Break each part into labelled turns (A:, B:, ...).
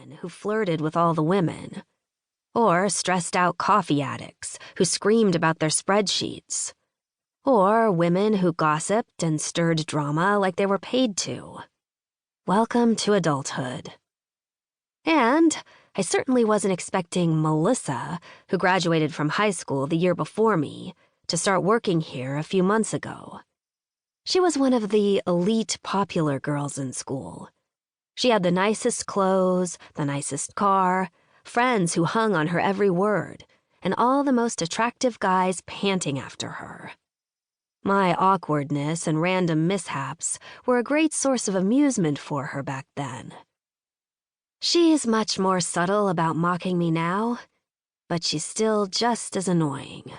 A: men who flirted with all the women, or stressed-out coffee addicts who screamed about their spreadsheets, or women who gossiped and stirred drama like they were paid to. Welcome to adulthood. And I certainly wasn't expecting Melissa, who graduated from high school the year before me, to start working here a few months ago. She was one of the elite popular girls in school. She had the nicest clothes, the nicest car, friends who hung on her every word, and all the most attractive guys panting after her. My awkwardness and random mishaps were a great source of amusement for her back then. She's much more subtle about mocking me now, but she's still just as annoying.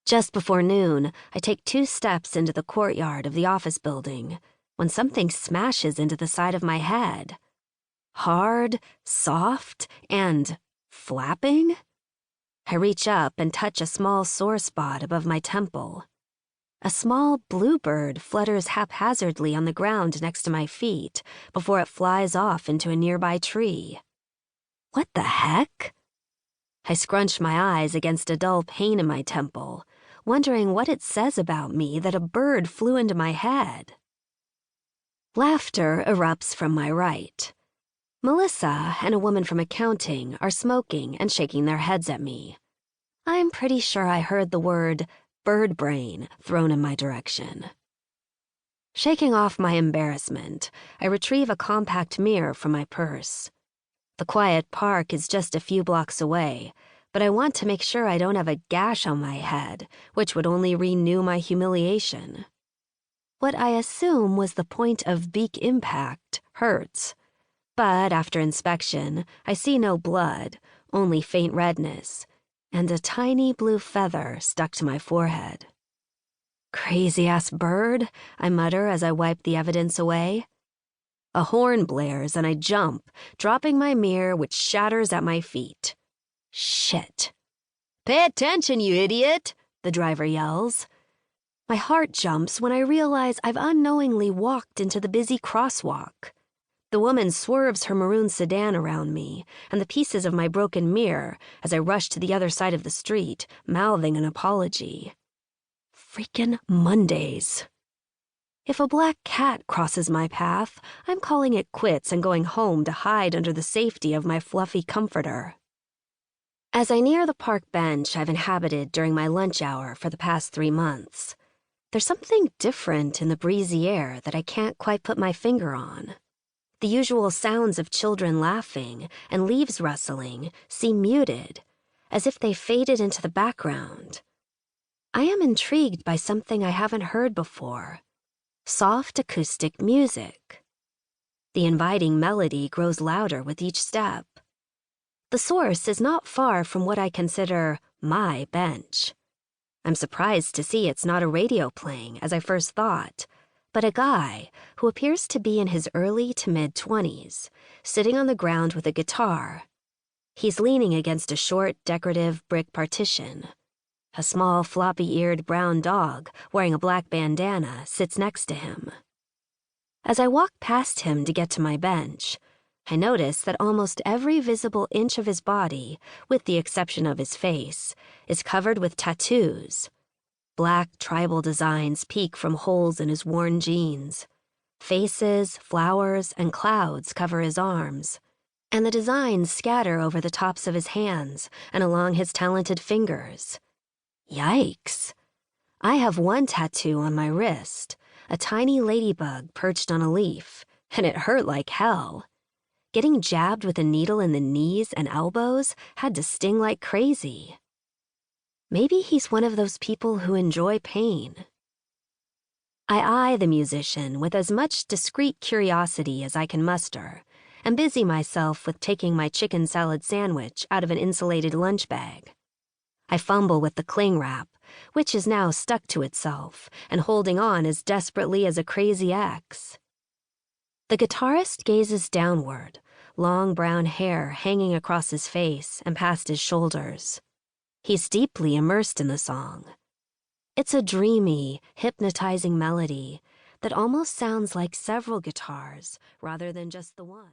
A: Just before noon, I take 2 steps into the courtyard of the office building when something smashes into the side of my head. Hard, soft, and flapping? I reach up and touch a small sore spot above my temple. A small bluebird flutters haphazardly on the ground next to my feet before it flies off into a nearby tree. What the heck? I scrunch my eyes against a dull pain in my temple, wondering what it says about me that a bird flew into my head. Laughter erupts from my right. Melissa and a woman from accounting are smoking and shaking their heads at me. I'm pretty sure I heard the word bird brain thrown in my direction. Shaking off my embarrassment, I retrieve a compact mirror from my purse. The quiet park is just a few blocks away, but I want to make sure I don't have a gash on my head, which would only renew my humiliation. What I assume was the point of beak impact hurts, but after inspection, I see no blood, only faint redness, and a tiny blue feather stuck to my forehead. Crazy-ass bird, I mutter as I wipe the evidence away. A horn blares and I jump, dropping my mirror, which shatters at my feet. Shit. Pay attention, you idiot, the driver yells. My heart jumps when I realize I've unknowingly walked into the busy crosswalk. The woman swerves her maroon sedan around me and the pieces of my broken mirror as I rush to the other side of the street, mouthing an apology. Freaking Mondays. If a black cat crosses my path, I'm calling it quits and going home to hide under the safety of my fluffy comforter. As I near the park bench I've inhabited during my lunch hour for the past 3 months, there's something different in the breezy air that I can't quite put my finger on. The usual sounds of children laughing and leaves rustling seem muted, as if they faded into the background. I am intrigued by something I haven't heard before. Soft acoustic music. The inviting melody grows louder with each step. The source is not far from what I consider my bench. I'm surprised to see it's not a radio playing, as I first thought, but a guy who appears to be in his early to mid-20s, sitting on the ground with a guitar. He's leaning against a short, decorative brick partition. A small, floppy-eared brown dog, wearing a black bandana, sits next to him. As I walk past him to get to my bench, I notice that almost every visible inch of his body, with the exception of his face, is covered with tattoos. Black tribal designs peek from holes in his worn jeans. Faces, flowers, and clouds cover his arms, and the designs scatter over the tops of his hands and along his talented fingers. Yikes! I have one tattoo on my wrist, a tiny ladybug perched on a leaf, and it hurt like hell. Getting jabbed with a needle in the knees and elbows had to sting like crazy. Maybe he's one of those people who enjoy pain. I eye the musician with as much discreet curiosity as I can muster, and busy myself with taking my chicken salad sandwich out of an insulated lunch bag. I fumble with the cling wrap, which is now stuck to itself and holding on as desperately as a crazy ex. The guitarist gazes downward, long brown hair hanging across his face and past his shoulders. He's deeply immersed in the song. It's a dreamy, hypnotizing melody that almost sounds like several guitars rather than just the one.